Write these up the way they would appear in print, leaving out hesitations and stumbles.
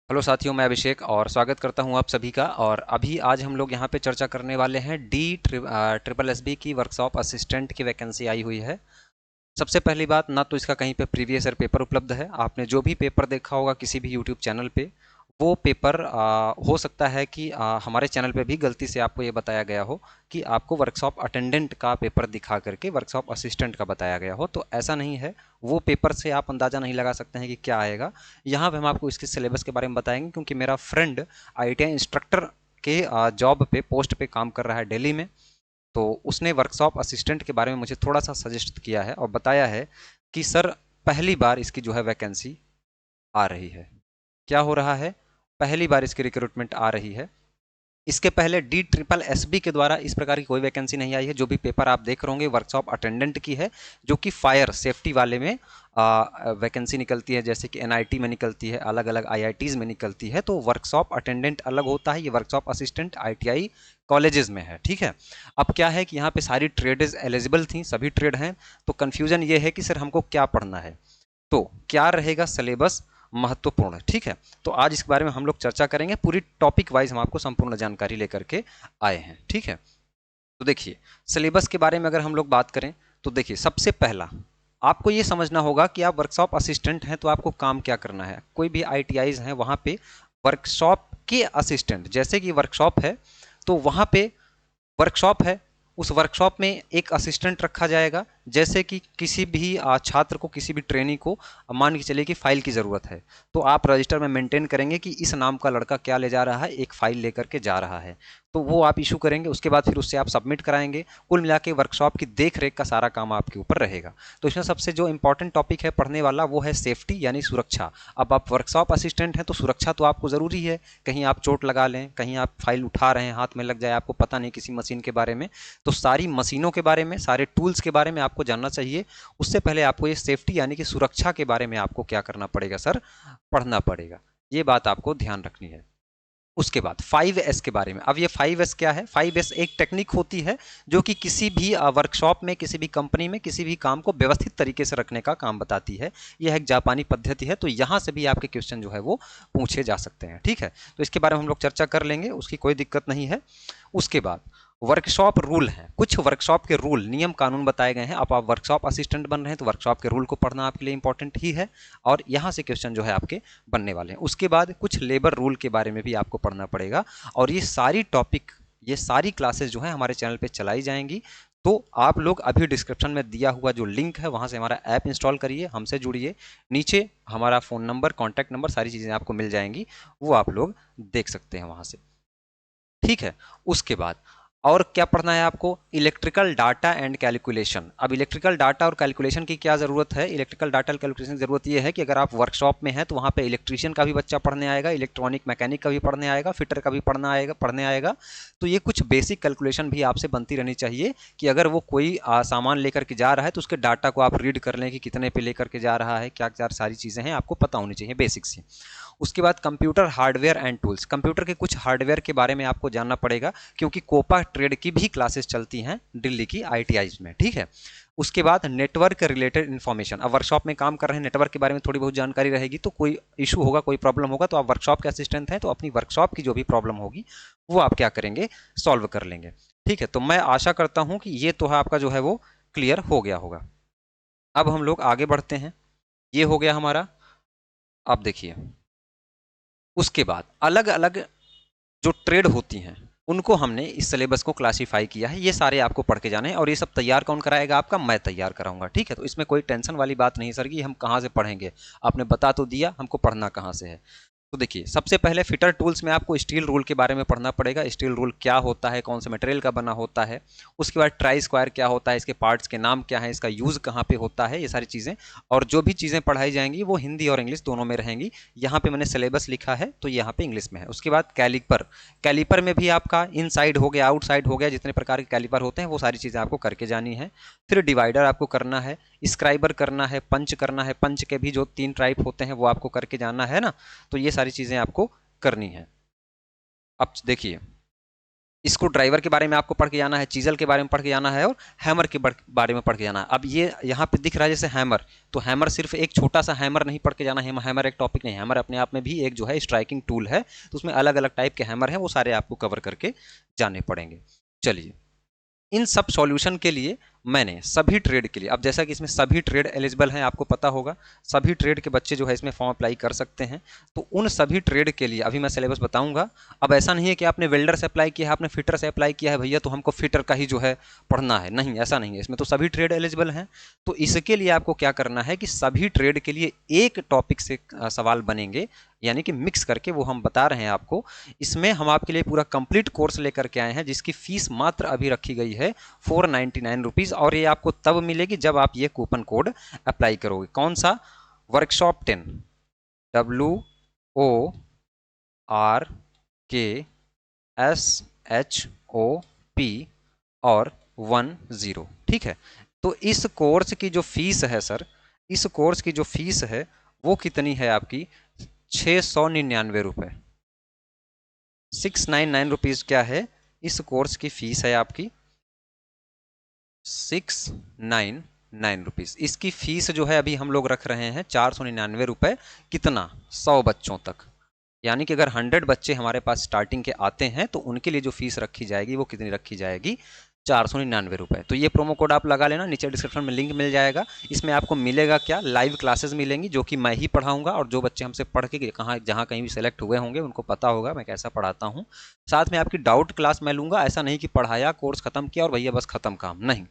Hello साथियों, मैं अभिषेक और स्वागत करता हूं आप सभी का। और अभी आज हम लोग यहां पे चर्चा करने वाले हैं ट्रिपल एस बी की वर्कशॉप असिस्टेंट की वैकेंसी आई हुई है। सबसे पहली बात, ना तो इसका कहीं पे प्रीवियस ईयर पेपर उपलब्ध है। आपने जो भी पेपर देखा होगा किसी भी यूट्यूब चैनल पे, वो पेपर हो सकता है कि हमारे चैनल पे भी गलती से आपको ये बताया गया हो कि आपको वर्कशॉप अटेंडेंट का पेपर दिखा करके वर्कशॉप असिस्टेंट का बताया गया हो। तो ऐसा नहीं है। वो पेपर से आप अंदाज़ा नहीं लगा सकते हैं कि क्या आएगा। यहाँ पे हम आपको इसके सिलेबस के बारे में बताएंगे, क्योंकि मेरा फ्रेंड ITI इंस्ट्रक्टर के जॉब पे पोस्ट पे काम कर रहा है दिल्ली में। तो उसने वर्कशॉप असिस्टेंट के बारे में मुझे थोड़ा सा सजेस्ट किया है और बताया है कि सर, पहली बार इसकी जो है वैकेंसी आ रही है। क्या हो रहा है? पहली बार इसकी रिक्रूटमेंट आ रही है। इसके पहले DSSB के द्वारा इस प्रकार की कोई वैकेंसी नहीं आई है। जो भी पेपर आप देख रहे होंगे वर्कशॉप अटेंडेंट की है, जो कि फायर सेफ्टी वाले में वैकेंसी निकलती है, जैसे कि NIT में निकलती है, अलग अलग IITs में निकलती है। तो वर्कशॉप अटेंडेंट अलग होता है, ये वर्कशॉप असिस्टेंट ITI कॉलेजेस में है। ठीक है। अब क्या है कि यहाँ पे सारी ट्रेड्स एलिजिबल थी, सभी ट्रेड हैं। तो कन्फ्यूजन ये है कि सर हमको क्या पढ़ना है, तो क्या रहेगा सिलेबस, महत्वपूर्ण है। ठीक है। तो आज इस बारे में हम लोग चर्चा करेंगे, पूरी टॉपिक वाइज हम आपको संपूर्ण जानकारी लेकर के आए हैं। ठीक है। तो देखिए, सिलेबस के बारे में अगर हम लोग बात करें, तो देखिए, सबसे पहला आपको ये समझना होगा कि आप वर्कशॉप असिस्टेंट हैं तो आपको काम क्या करना है। कोई भी ITIs हैं वहां पे वर्कशॉप के असिस्टेंट, जैसे कि वर्कशॉप है तो वहां पे वर्कशॉप है, उस वर्कशॉप में एक असिस्टेंट रखा जाएगा। जैसे कि किसी भी छात्र को, किसी भी ट्रेनी को मान के चलिए कि फाइल की ज़रूरत है, तो आप रजिस्टर में मेंटेन करेंगे कि इस नाम का लड़का क्या ले जा रहा है, एक फाइल लेकर के जा रहा है। तो वो आप इशू करेंगे, उसके बाद फिर उससे आप सबमिट कराएंगे। कुल मिला के वर्कशॉप की देख रेख का सारा काम आपके ऊपर रहेगा। तो इसमें सबसे जो इंपॉर्टेंट टॉपिक है पढ़ने वाला, वो है सेफ्टी यानी सुरक्षा। अब आप वर्कशॉप असिस्टेंट हैं तो सुरक्षा तो आपको ज़रूरी है। कहीं आप चोट लगा लें, कहीं आप फाइल उठा रहे हैं, हाथ में लग जाए, आपको पता नहीं किसी मशीन के बारे में, तो सारी मशीनों के बारे में, सारे टूल्स के बारे में आपको जानना चाहिए। उससे पहले आपको ये सेफ्टी यानी कि सुरक्षा के बारे में आपको क्या करना पड़ेगा सर, पढ़ना पड़ेगा। ये बात आपको ध्यान रखनी है। उसके बाद 5S के बारे में। अब ये 5S क्या है? 5S एक टेक्निक होती है जो कि किसी भी वर्कशॉप में, किसी भी कंपनी में, किसी भी काम को व्यवस्थित तरीके से रखने का काम बताती है। यह एक जापानी पद्धति है, तो यहां से भी आपके क्वेश्चन जो है वो पूछे जा सकते हैं। ठीक है। तो इसके बारे में हम लोग चर्चा कर लेंगे, उसकी कोई दिक्कत नहीं है। उसके बाद वर्कशॉप रूल हैं, कुछ वर्कशॉप के रूल, नियम कानून बताए गए हैं। अब आप वर्कशॉप असिस्टेंट बन रहे हैं तो वर्कशॉप के रूल को पढ़ना आपके लिए इंपॉर्टेंट ही है, और यहाँ से क्वेश्चन जो है आपके बनने वाले हैं। उसके बाद कुछ लेबर रूल के बारे में भी आपको पढ़ना पड़ेगा। और ये सारी टॉपिक, ये सारी क्लासेस जो है हमारे चैनल पे चलाई जाएंगी। तो आप लोग अभी डिस्क्रिप्शन में दिया हुआ जो लिंक है वहाँ से हमारा ऐप इंस्टॉल करिए, हमसे जुड़िए। नीचे हमारा फ़ोन नंबर, कॉन्टैक्ट नंबर, सारी चीज़ें आपको मिल जाएंगी, वो आप लोग देख सकते हैं वहाँ से। ठीक है। उसके बाद और क्या पढ़ना है आपको? Electrical data and calculation. अब इलेक्ट्रिकल डाटा और कैलकुलेशन की क्या ज़रूरत है? इलेक्ट्रिकल डाटा और कैलकुलेशन की ज़रूरत ये है कि अगर आप वर्कशॉप में हैं तो वहाँ पे इलेक्ट्रीशियन का भी बच्चा पढ़ने आएगा, इलेक्ट्रॉनिक मैकेनिक का भी पढ़ने आएगा, फिटर का भी पढ़ने आएगा। तो ये कुछ बेसिक कैलकुलेशन भी आपसे बनती रहनी चाहिए कि अगर वो कोई सामान लेकर के जा रहा है तो उसके डाटा को आप रीड कर लें कि कितने पे लेकर के जा रहा है, क्या क्या सारी चीज़ें हैं आपको पता होनी चाहिए, बेसिक सी। उसके बाद computer hardware and tools, computer के कुछ हार्डवेयर के बारे में आपको जानना पड़ेगा, क्योंकि कोपा ट्रेड की भी क्लासेस चलती हैं दिल्ली की ITIs में। ठीक है। उसके बाद नेटवर्क रिलेटेड इन्फॉर्मेशन। अब वर्कशॉप में काम कर रहे हैं, नेटवर्क के बारे में थोड़ी बहुत जानकारी रहेगी, तो कोई इशू होगा, कोई प्रॉब्लम होगा, तो आप वर्कशॉप के असिस्टेंट हैं तो अपनी वर्कशॉप की जो भी प्रॉब्लम होगी वो आप क्या करेंगे, सॉल्व कर लेंगे। ठीक है। तो मैं आशा करता हूं कि ये तो है आपका जो है वो क्लियर हो गया होगा। अब हम लोग आगे बढ़ते हैं। ये हो गया हमारा। अब देखिए, उसके बाद अलग अलग जो ट्रेड होती हैं उनको हमने इस सिलेबस को क्लासीफाई किया है। ये सारे आपको पढ़ के जाने हैं, और ये सब तैयार कौन कराएगा आपका? मैं तैयार कराऊंगा। ठीक है। तो इसमें कोई टेंशन वाली बात नहीं सर कि हम कहाँ से पढ़ेंगे, आपने बता तो दिया, हमको पढ़ना कहाँ से है। तो देखिए, सबसे पहले फिटर टूल्स में आपको स्टील रूल के बारे में पढ़ना पड़ेगा। स्टील रूल क्या होता है, कौन से मटेरियल का बना होता है। उसके बाद ट्राई स्क्वायर क्या होता है, इसके पार्ट्स के नाम क्या है, इसका यूज़ कहाँ पे होता है, ये सारी चीज़ें। और जो भी चीज़ें पढ़ाई जाएंगी वो हिंदी और इंग्लिश दोनों में रहेंगी। यहाँ पे मैंने सिलेबस लिखा है तो यहाँ पे इंग्लिश में है। उसके बाद कैलिपर, कैलिपर में भी आपका इन साइड हो गया, आउट साइड हो गया, जितने प्रकार के कैलिपर होते हैं वो सारी चीज़ें आपको करके जानी है। फिर डिवाइडर आपको करना है, स्क्राइबर करना है, पंच करना है, पंच के भी जो 3 टाइप होते हैं वो आपको करके जाना है ना। तो ये सारी चीज़ें आपको करनी है। अब देखिए, स्क्रू ड्राइवर के बारे में आपको पढ़ के जाना है, चीजल के बारे में पढ़ के जाना है और हैमर के बारे में पढ़ के जाना है। अब ये यहाँ पे दिख रहा है जैसे हैमर, तो हैमर सिर्फ एक छोटा सा हैमर नहीं पढ़ के जाना है, हैमर एक टॉपिक नहीं, हैमर अपने आप में भी एक जो है स्ट्राइकिंग टूल है, तो उसमें अलग अलग टाइप के हैमर हैं, वो सारे आपको कवर करके जाने पड़ेंगे। चलिए, इन सब सॉल्यूशन के लिए मैंने सभी ट्रेड के लिए, अब जैसा कि इसमें सभी ट्रेड एलिजिबल हैं, आपको पता होगा सभी ट्रेड के बच्चे जो है इसमें फॉर्म अप्लाई कर सकते हैं, तो उन सभी ट्रेड के लिए अभी मैं सिलेबस बताऊंगा। अब ऐसा नहीं है कि आपने वेल्डर से अप्लाई किया है, आपने फिटर से अप्लाई किया है भैया तो हमको फिटर का ही जो है पढ़ना है, नहीं, ऐसा नहीं है, इसमें तो सभी ट्रेड एलिजिबल हैं। तो इसके लिए आपको क्या करना है कि सभी ट्रेड के लिए एक टॉपिक से सवाल बनेंगे, यानी कि मिक्स करके वो हम बता रहे हैं आपको। इसमें हम आपके लिए पूरा कंप्लीट कोर्स लेकर के आए हैं, जिसकी फीस मात्र अभी रखी गई है 499 रुपीज़, और ये आपको तब मिलेगी जब आप ये कूपन कोड अप्लाई करोगे। कौन सा? वर्कशॉप 10, WORKSHOP और 10, ठीक है। तो इस कोर्स की जो फीस है सर, इस कोर्स की जो फीस है वो कितनी है आपकी? 699 रुपये। 699 रुपीज़ क्या है? इस कोर्स की फीस है आपकी 699 रुपीज़। इसकी फीस जो है अभी हम लोग रख रहे हैं 499 रुपये। कितना? 100 बच्चों तक, यानी कि अगर 100 बच्चे हमारे पास स्टार्टिंग के आते हैं तो उनके लिए जो फीस रखी जाएगी वो कितनी रखी जाएगी? 499 रुपये। तो ये प्रोमो कोड आप लगा लेना, नीचे डिस्क्रिप्शन में लिंक मिल जाएगा। इसमें आपको मिलेगा क्या? लाइव क्लासेस मिलेंगी जो कि मैं ही पढ़ाऊंगा, और जो बच्चे हमसे पढ़ के कहाँ जहाँ कहीं भी सेलेक्ट हुए होंगे उनको पता होगा मैं कैसा पढ़ाता हूँ। साथ में आपकी डाउट क्लास मैं लूँगा, ऐसा नहीं कि पढ़ाया, कोर्स खत्म किया और भैया बस खत्म काम, नहीं,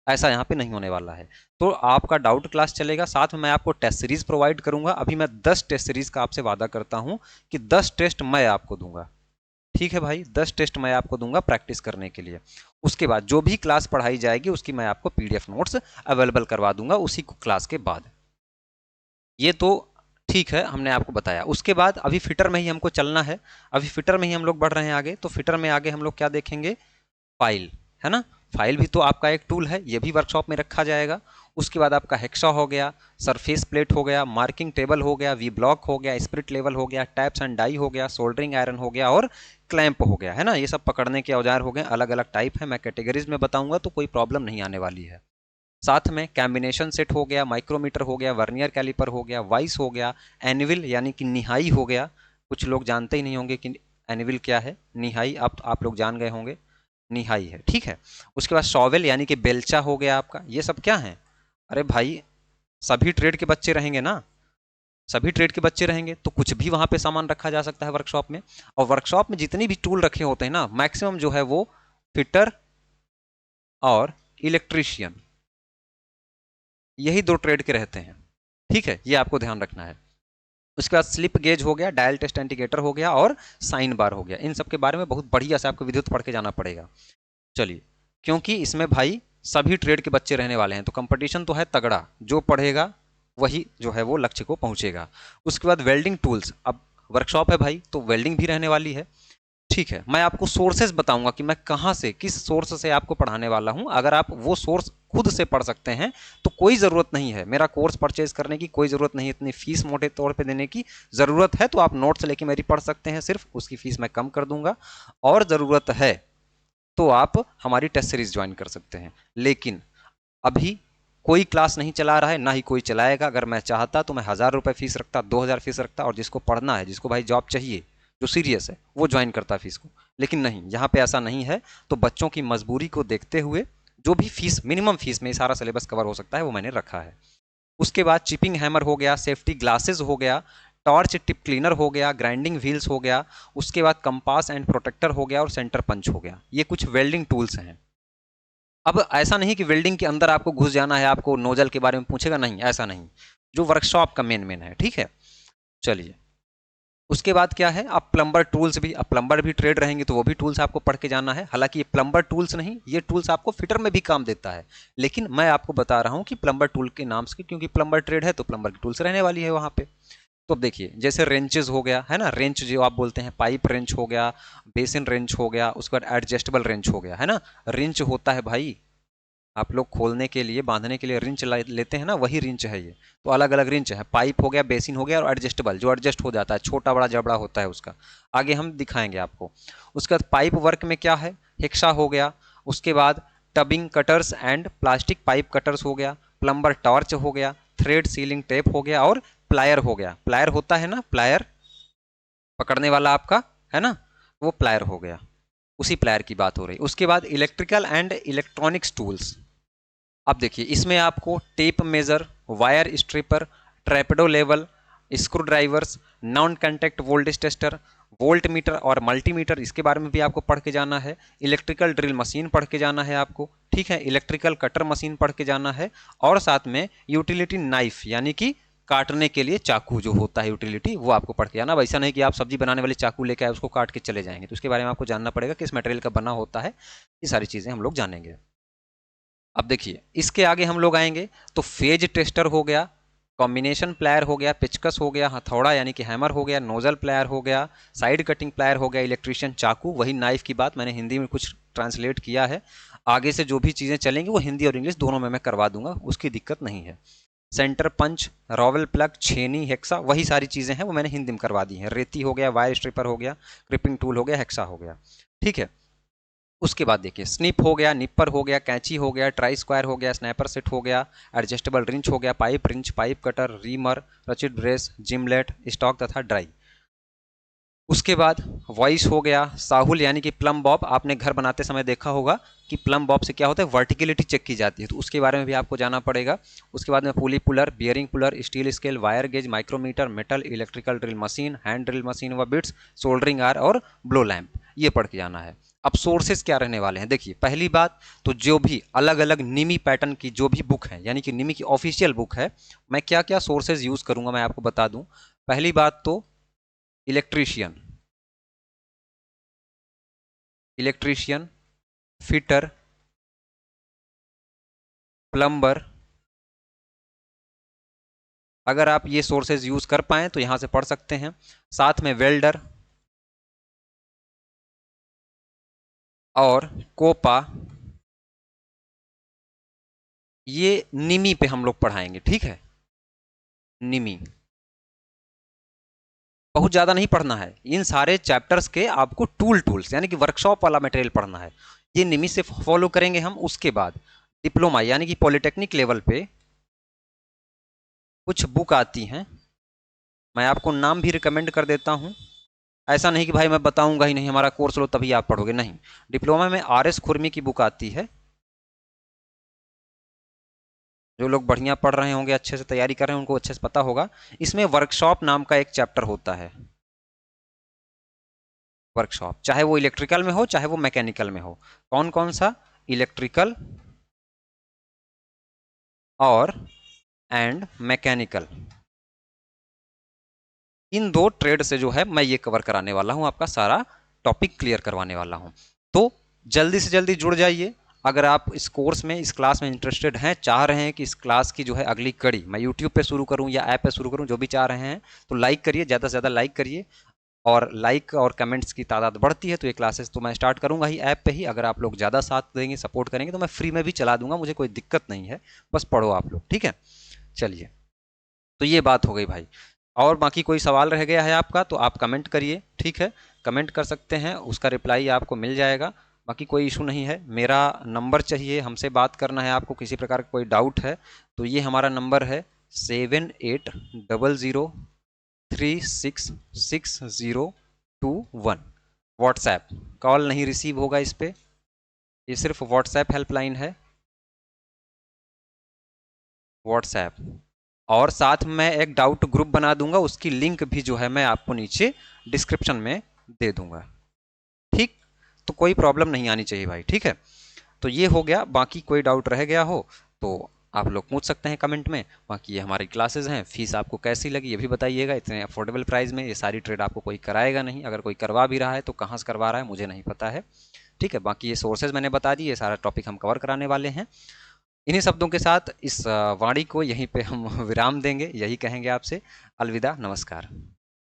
ऐसा यहाँ पे नहीं होने वाला है। तो आपका डाउट क्लास चलेगा, साथ में मैं आपको टेस्ट सीरीज प्रोवाइड करूंगा। अभी मैं 10 टेस्ट सीरीज का आपसे वादा करता हूं कि 10 टेस्ट मैं आपको दूंगा, ठीक है भाई, 10 टेस्ट मैं आपको दूंगा प्रैक्टिस करने के लिए। उसके बाद जो भी क्लास पढ़ाई जाएगी उसकी मैं आपको पीडीएफ नोट्स अवेलेबल करवा दूंगा उसी क्लास के बाद। ये तो ठीक है, हमने आपको बताया। उसके बाद अभी फिटर में ही हमको चलना है, अभी फिटर में ही हम लोग बढ़ रहे हैं आगे। तो फिटर में आगे हम लोग क्या देखेंगे? फाइल, है ना, फाइल भी तो आपका एक टूल है, ये भी वर्कशॉप में रखा जाएगा। उसके बाद आपका हेक्सा हो गया, सरफेस प्लेट हो गया, मार्किंग टेबल हो गया, वी ब्लॉक हो गया, स्पिरिट लेवल हो गया, टैप्स एंड डाई हो गया, सोल्डरिंग आयरन हो गया और क्लैंप हो गया, है ना। ये सब पकड़ने के औजार हो गए, अलग अलग टाइप है, मैं कैटेगरीज में बताऊंगा तो कोई प्रॉब्लम नहीं आने वाली है। साथ में कैम्बिनेशन सेट हो गया, माइक्रोमीटर हो गया, वर्नियर कैलिपर हो गया, वाइस हो गया, एनिविल यानी कि निहाई हो गया। कुछ लोग जानते ही नहीं होंगे कि एनिविल क्या है, निहाई आप लोग जान गए होंगे, निहाई है, ठीक है। उसके बाद शॉवेल यानी कि बेलचा हो गया आपका। ये सब क्या है? अरे भाई, सभी ट्रेड के बच्चे रहेंगे ना, सभी ट्रेड के बच्चे रहेंगे तो कुछ भी वहां पे सामान रखा जा सकता है वर्कशॉप में। और वर्कशॉप में जितनी भी टूल रखे होते हैं ना, मैक्सिमम जो है वो फिटर और इलेक्ट्रीशियन, यही दो ट्रेड के रहते हैं, ठीक है, ये आपको ध्यान रखना है। उसके बाद स्लिप गेज हो गया, डायल टेस्ट इंडिकेटर हो गया और साइन बार हो गया। इन सब के बारे में बहुत बढ़िया से आपको विद्युत पढ़ के जाना पड़ेगा। चलिए, क्योंकि इसमें भाई सभी ट्रेड के बच्चे रहने वाले हैं तो कंपटीशन तो है तगड़ा, जो पढ़ेगा वही जो है वो लक्ष्य को पहुंचेगा। उसके बाद वेल्डिंग टूल्स, अब वर्कशॉप है भाई तो वेल्डिंग भी रहने वाली है, ठीक है। मैं आपको सोर्सेज बताऊंगा कि मैं कहाँ से, किस सोर्स से आपको पढ़ाने वाला हूं। अगर आप वो सोर्स खुद से पढ़ सकते हैं तो कोई ज़रूरत नहीं है मेरा कोर्स परचेज करने की, कोई ज़रूरत नहीं है इतनी फीस मोटे तौर पे देने की। ज़रूरत है तो आप नोट्स लेके मेरी पढ़ सकते हैं, सिर्फ उसकी फीस मैं कम कर दूंगा। और ज़रूरत है तो आप हमारी टेस्ट सीरीज ज्वाइन कर सकते हैं। लेकिन अभी कोई क्लास नहीं चला रहा है, ना ही कोई चलाएगा। अगर मैं चाहता तो मैं 1000 रुपये फीस रखता, 2000 फीस रखता, और जिसको पढ़ना है, जिसको भाई जॉब चाहिए, जो सीरियस है, वो ज्वाइन करता फीस को। लेकिन नहीं, यहाँ पे ऐसा नहीं है। तो बच्चों की मजबूरी को देखते हुए जो भी फीस, मिनिमम फीस में सारा सिलेबस कवर हो सकता है, वो मैंने रखा है। उसके बाद चिपिंग हैमर हो गया, सेफ्टी ग्लासेस हो गया, टॉर्च टिप क्लीनर हो गया, ग्राइंडिंग व्हील्स हो गया, उसके बाद कंपास एंड प्रोटेक्टर हो गया और सेंटर पंच हो गया। ये कुछ वेल्डिंग टूल्स हैं। अब ऐसा नहीं कि वेल्डिंग के अंदर आपको घुस जाना है, आपको नोजल के बारे में पूछेगा, नहीं, ऐसा नहीं। जो वर्कशॉप का मेन है, ठीक है। चलिए, उसके बाद क्या है? अब प्लम्बर टूल्स भी, अब प्लम्बर भी ट्रेड रहेंगे तो वो भी टूल्स आपको पढ़ के जाना है। हालांकि ये प्लम्बर टूल्स नहीं, ये टूल्स आपको फिटर में भी काम देता है, लेकिन मैं आपको बता रहा हूं कि प्लम्बर टूल के नाम से, क्योंकि प्लम्बर ट्रेड है तो प्लम्बर की टूल्स रहने वाली है वहां पे। तो अब देखिए, जैसे रेंचेस हो गया, है ना, रेंच जो आप बोलते हैं, पाइप रेंच हो गया, बेसिन रेंच हो गया, उसके बाद एडजस्टेबल रेंच हो गया, है ना। रेंच होता है भाई, आप लोग खोलने के लिए, बांधने के लिए रिंच लेते हैं ना, वही रिंच है ये। तो अलग अलग रिंच है, पाइप हो गया, बेसिन हो गया, और एडजस्टेबल जो एडजस्ट हो जाता है, छोटा बड़ा जबड़ा होता है उसका, आगे हम दिखाएंगे आपको। उसके बाद पाइप वर्क में क्या है, हेक्सा हो गया। उसके बाद tubing cutters and plastic pipe cutters हो गया, प्लम्बर टॉर्च हो गया, थ्रेड सीलिंग टेप हो गया, और प्लायर हो गया। प्लायर होता है ना, प्लायर पकड़ने वाला आपका, है ना, वो प्लायर हो गया, उसी प्लायर की बात हो रही। उसके बाद इलेक्ट्रिकल एंड इलेक्ट्रॉनिक्स टूल्स। अब देखिए इसमें आपको tape measure, wire stripper, torpedo level, screwdrivers, non contact voltage tester, voltmeter और मल्टीमीटर, इसके बारे में भी आपको पढ़ के जाना है। इलेक्ट्रिकल ड्रिल मशीन पढ़ के जाना है आपको, ठीक है। इलेक्ट्रिकल कटर मशीन पढ़ के जाना है, और साथ में यूटिलिटी नाइफ यानी कि काटने के लिए चाकू जो होता है यूटिलिटी, वो आपको पढ़ के जाना। वैसा नहीं कि आप सब्जी बनाने वाले चाकू लेकर आए उसको काट के चले जाएंगे, तो उसके बारे में आपको जानना पड़ेगा किस मटेरियल का बना होता है, ये सारी चीज़ें हम लोग जानेंगे। अब देखिए इसके आगे हम लोग आएंगे तो फेज टेस्टर हो गया, कॉम्बिनेशन प्लायर हो गया, पिचकस हो गया, हथौड़ा यानी कि हैमर हो गया, नोजल प्लायर हो गया, साइड कटिंग प्लायर हो गया, इलेक्ट्रीशियन चाकू, वही नाइफ की बात मैंने हिंदी में कुछ ट्रांसलेट किया है। आगे से जो भी चीज़ें चलेंगी वो हिंदी और इंग्लिश दोनों में मैं करवा दूंगा, उसकी दिक्कत नहीं है। सेंटर पंच, रॉवल प्लग, छेनी, हेक्सा, वही सारी चीज़ें हैं वो मैंने हिंदी में करवा दी हैं। रेती हो गया, वायर स्ट्रिपर हो गया, क्रिपिंग टूल हो गया, हेक्सा हो गया, ठीक है। उसके बाद देखिए स्निप हो गया, निपर हो गया, कैंची हो गया, ट्राई स्क्वायर हो गया, स्नैपर सेट हो गया, एडजस्टेबल रिंच हो गया, pipe wrench, pipe cutter, reamer, रचिड brace, gimlet, stock तथा ड्राई। उसके बाद वॉइस हो गया, साहुल यानी कि प्लम बॉब, आपने घर बनाते समय देखा होगा कि प्लम बॉब से क्या होता है, वर्टिकलिटी चेक की जाती है, तो उसके बारे में भी आपको जाना पड़ेगा। उसके बाद में pulley puller, bearing puller, steel scale, wire gauge, micrometer, metal, electrical drill machine, hand drill machine व बिट्स, सोल्डरिंग आर और ब्लो लैंप, ये पढ़ के जाना है। अब सोर्सेज क्या रहने वाले हैं, देखिए पहली बात तो जो भी अलग अलग निमी पैटर्न की जो भी बुक है, यानी कि निमी की ऑफिशियल बुक है, मैं क्या क्या सोर्सेज यूज करूंगा मैं आपको बता दूं। पहली बात तो इलेक्ट्रीशियन, इलेक्ट्रीशियन, फिटर, प्लम्बर, अगर आप ये सोर्सेज यूज कर पाए तो यहां से पढ़ सकते हैं। साथ में वेल्डर और कोपा, ये निमी पे हम लोग पढ़ाएंगे, ठीक है। निमी बहुत ज्यादा नहीं पढ़ना है, इन सारे चैप्टर्स के आपको टूल्स यानी कि वर्कशॉप वाला मटेरियल पढ़ना है, ये निमी से फॉलो करेंगे हम। उसके बाद डिप्लोमा यानी कि पॉलिटेक्निक लेवल पे कुछ बुक आती हैं, मैं आपको नाम भी रिकमेंड कर देता हूं। ऐसा नहीं कि भाई मैं बताऊंगा ही नहीं, हमारा कोर्स लो तभी आप पढ़ोगे, नहीं। डिप्लोमा में आर एस खुरमी की बुक आती है, जो लोग बढ़िया पढ़ रहे होंगे, अच्छे से तैयारी कर रहे हैं, उनको अच्छे से पता होगा। इसमें वर्कशॉप नाम का एक चैप्टर होता है, वर्कशॉप, चाहे वो इलेक्ट्रिकल में हो चाहे वो मैकेनिकल में हो। कौन कौन सा, इलेक्ट्रिकल और एंड मैकेनिकल, इन दो ट्रेड से जो है मैं ये कवर कराने वाला हूं, आपका सारा टॉपिक क्लियर करवाने वाला हूं। तो जल्दी से जल्दी जुड़ जाइए। अगर आप इस कोर्स में, इस क्लास में इंटरेस्टेड हैं, चाह रहे हैं कि इस क्लास की जो है अगली कड़ी मैं यूट्यूब पे शुरू करूं या ऐप पे शुरू करूं, जो भी चाह रहे हैं तो लाइक करिए, ज़्यादा से ज़्यादा लाइक करिए, और लाइक और कमेंट्स की तादाद बढ़ती है तो ये क्लासेस तो मैं स्टार्ट करूंगा ही ऐप पे ही। अगर आप लोग ज़्यादा साथ देंगे, सपोर्ट करेंगे, तो मैं फ्री में भी चला दूंगा, मुझे कोई दिक्कत नहीं है, बस पढ़ो आप लोग, ठीक है। चलिए, तो ये बात हो गई भाई। और बाकी कोई सवाल रह गया है आपका तो आप कमेंट करिए, ठीक है, कमेंट कर सकते हैं, उसका रिप्लाई आपको मिल जाएगा। बाकी कोई इशू नहीं है। मेरा नंबर चाहिए, हमसे बात करना है आपको, किसी प्रकार का कोई डाउट है तो ये हमारा नंबर है 7800366021। व्हाट्सएप, कॉल नहीं रिसीव होगा इस पर, ये सिर्फ व्हाट्सएप हेल्पलाइन है, व्हाट्सएप। और साथ में एक डाउट ग्रुप बना दूंगा, उसकी लिंक भी जो है मैं आपको नीचे डिस्क्रिप्शन में दे दूंगा, ठीक। तो कोई प्रॉब्लम नहीं आनी चाहिए भाई, ठीक है। तो ये हो गया, बाकी कोई डाउट रह गया हो तो आप लोग पूछ सकते हैं कमेंट में। बाकी ये हमारी क्लासेस हैं, फीस आपको कैसी लगी ये भी बताइएगा। इतने अफोर्डेबल प्राइस में ये सारी ट्रेड आपको कोई कराएगा नहीं, अगर कोई करवा भी रहा है तो कहाँ से करवा रहा है मुझे नहीं पता है, ठीक है। बाकी ये सोर्सेज मैंने बता दी, ये सारा टॉपिक हम कवर कराने वाले हैं। इन्हीं शब्दों के साथ इस वाणी को यहीं पे हम विराम देंगे, यही कहेंगे आपसे अलविदा, नमस्कार।